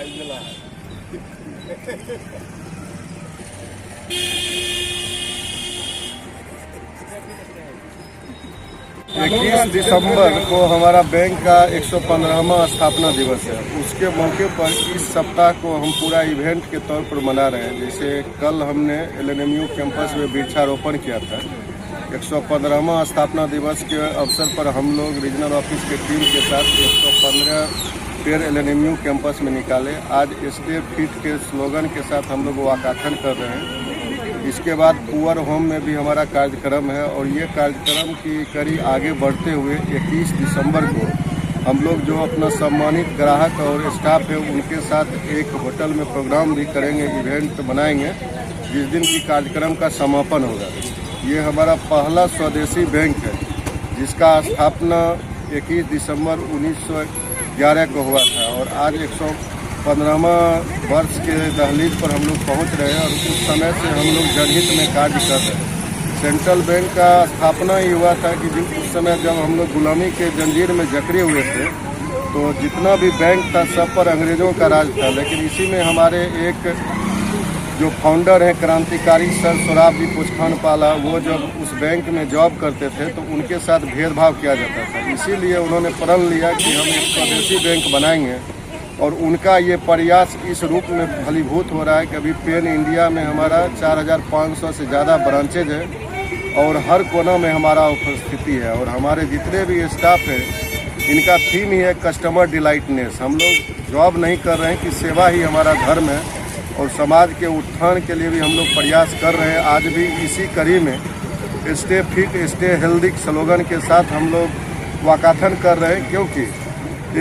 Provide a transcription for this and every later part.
21 दिसंबर को हमारा बैंक का 115वां स्थापना दिवस है। उसके मौके पर इस सप्ताह को हम पूरा इवेंट के तौर पर मना रहे हैं। जैसे कल हमने LNMU कैंपस में वृक्षारोपण किया था। 115वां स्थापना दिवस के अवसर पर हम लोग रीजनल ऑफिस के टीम के साथ 115 पेड़ LNMU कैंपस में निकाले। आज स्टे फिट के स्लोगन के साथ हम लोग वॉकथन कर रहे हैं। इसके बाद पुअर होम में भी हमारा कार्यक्रम है और ये कार्यक्रम की कड़ी आगे बढ़ते हुए 21 दिसंबर को हम लोग जो अपना सम्मानित ग्राहक और स्टाफ है उनके साथ एक होटल में प्रोग्राम भी करेंगे, इवेंट बनाएंगे, जिस दिन की कार्यक्रम का समापन होगा। ये हमारा पहला स्वदेशी बैंक है जिसका स्थापना 21 दिसंबर 1911 को हुआ था और आज 115वां वर्ष के दहलीज पर हम लोग पहुंच रहे हैं और उस समय से हम लोग जनहित में कार्य कर रहे हैं। सेंट्रल बैंक का स्थापना ही हुआ था कि उस समय जब हम लोग गुलामी के जंजीर में जकड़े हुए थे तो जितना भी बैंक था सब पर अंग्रेजों का राज था। लेकिन इसी में हमारे एक जो फाउंडर हैं क्रांतिकारी सर सोराबजी पुचखानपाला, वो जब उस बैंक में जॉब करते थे तो उनके साथ भेदभाव किया जाता था। इसीलिए उन्होंने प्रण लिया कि हम एक स्वदेशी बैंक बनाएंगे और उनका ये प्रयास इस रूप में फलीभूत हो रहा है कि अभी पेन इंडिया में हमारा 4500 से ज़्यादा ब्रांचेज है और हर कोना में हमारा उपस्थिति है। और हमारे जितने भी स्टाफ हैं इनका थीम ही है कस्टमर डिलाइटनेस। हम लोग जॉब नहीं कर रहे हैं कि सेवा ही हमारा धर्म है और समाज के उत्थान के लिए भी हम लोग प्रयास कर रहे हैं। आज भी इसी कड़ी में stay fit stay healthy slogan के साथ हम लोग वॉकथन कर रहे हैं, क्योंकि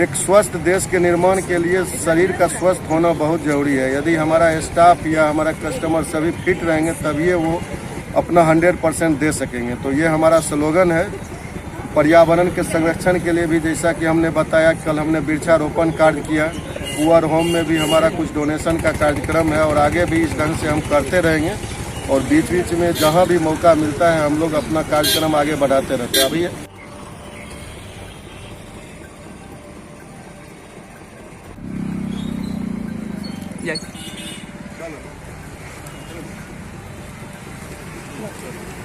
एक स्वस्थ देश के निर्माण के लिए शरीर का स्वस्थ होना बहुत जरूरी है। यदि हमारा स्टाफ या हमारा कस्टमर सभी फिट रहेंगे तभी वो अपना 100% दे सकेंगे। तो ये हमारा स्लोगन है। पर्यावरण के संरक्षण के लिए भी, जैसा कि हमने बताया, कल हमने वृक्षारोपण कार्य किया। पुअर होम में भी हमारा कुछ डोनेशन का कार्यक्रम है और आगे भी इस ढंग से हम करते रहेंगे और बीच बीच में जहाँ भी मौका मिलता है हम लोग अपना कार्यक्रम आगे बढ़ाते रहते हैं। अभी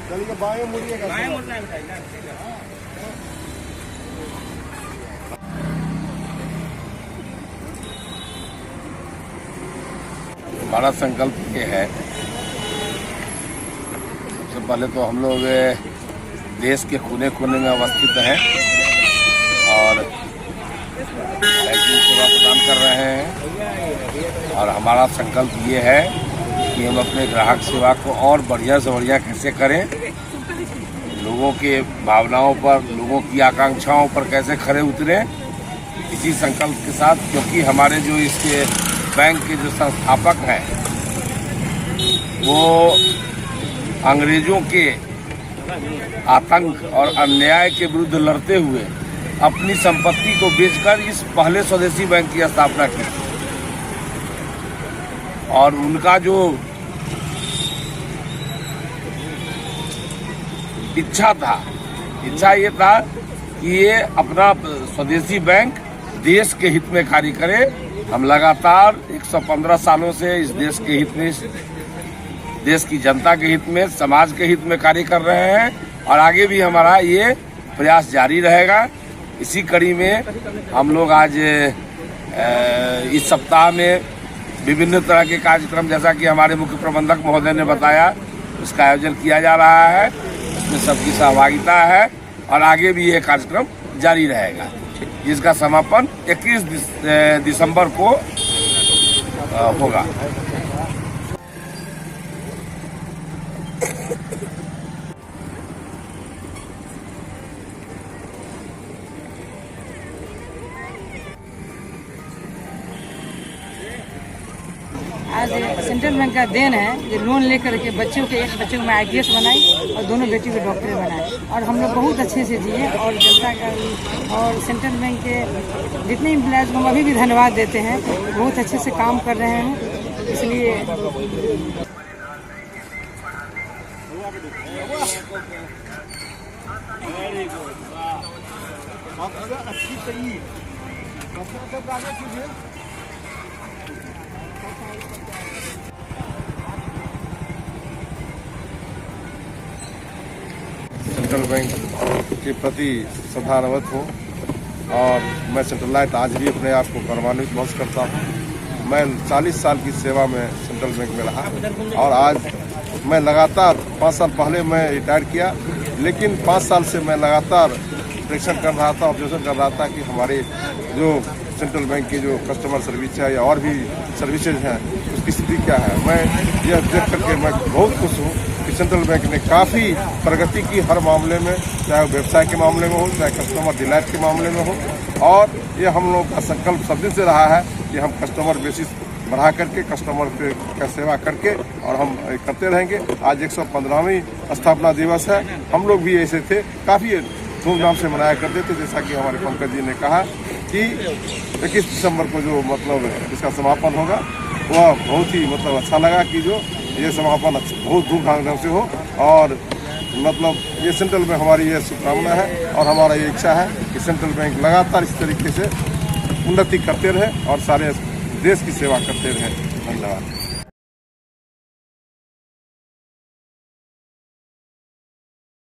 चलिए बाएं मुड़िएगा। हमारा संकल्प ये है, सबसे पहले तो हम लोग देश के कोने कोने में अवस्थित हैं और बैंकिंग सेवा प्रदान कर रहे हैं और हमारा संकल्प ये है कि हम अपने ग्राहक सेवा को और बढ़िया से बढ़िया कैसे करें, लोगों के भावनाओं पर, लोगों की आकांक्षाओं पर कैसे खरे उतरें, इसी संकल्प के साथ। क्योंकि हमारे जो इसके बैंक के जो संस्थापक हैं वो अंग्रेजों के आतंक और अन्याय के विरुद्ध लड़ते हुए अपनी संपत्ति को बेचकर इस पहले स्वदेशी बैंक की स्थापना की और उनका जो इच्छा ये था कि ये अपना स्वदेशी बैंक देश के हित में कार्य करे। हम लगातार 115 सालों से इस देश के हित में, देश की जनता के हित में, समाज के हित में कार्य कर रहे हैं और आगे भी हमारा ये प्रयास जारी रहेगा। इसी कड़ी में हम लोग आज इस सप्ताह में विभिन्न तरह के कार्यक्रम, जैसा कि हमारे मुख्य प्रबंधक महोदय ने बताया, उसका आयोजन किया जा रहा है। इसमें सबकी सहभागिता है और आगे भी ये कार्यक्रम जारी रहेगा, जिसका समापन 21 दिसंबर को होगा। आज सेंट्रल बैंक का देन है, ये लोन लेकर के बच्चों के, एक बच्चे को मैं IPS बनाई और दोनों बेटी को डॉक्टर बनाए और हम लोग बहुत अच्छे से जिए और जनता का और सेंट्रल बैंक के जितने एम्प्लॉयज़ को हम अभी भी धन्यवाद देते हैं। बहुत अच्छे से काम कर रहे हैं, इसलिए अच्छी सेंट्रल बैंक के प्रति श्रद्धान्वित हूँ और मैं सेंट्रल लाइट आज भी अपने आप को गौरवान्वित महसूस करता हूँ। मैं 40 साल की सेवा में सेंट्रल बैंक में रहा और आज मैं लगातार 5 साल पहले मैं रिटायर किया, लेकिन 5 साल से मैं लगातार प्रेक्षण कर रहा था, ऑब्जर्वेशन कर रहा था कि हमारे जो सेंट्रल बैंक की जो कस्टमर सर्विस है या और भी सर्विसेज हैं उसकी स्थिति क्या है। मैं यह देख करके मैं बहुत खुश हूँ कि सेंट्रल बैंक ने काफ़ी प्रगति की हर मामले में, चाहे व्यवसाय के मामले में हो, चाहे कस्टमर डिलाइट के मामले में हो। और ये हम लोग का संकल्प सब दिन से रहा है कि हम कस्टमर बेसिस बढ़ा करके कस्टमर का सेवा करके और हम करते रहेंगे। आज 115वीं स्थापना दिवस है। हम लोग भी ऐसे थे, काफ़ी धूमधाम से मनाया करते थे। जैसा कि हमारे पंकज जी ने कहा कि 21 दिसंबर को जो मतलब इसका समापन होगा वह बहुत ही मतलब अच्छा लगा कि जो ये समापन बहुत धूमधाम से हो और मतलब ये सेंट्रल में हमारी ये शुभकामना है और हमारा ये इच्छा है कि सेंट्रल बैंक लगातार इस तरीके से उन्नति करते रहे और सारे देश की सेवा करते रहे। धन्यवाद।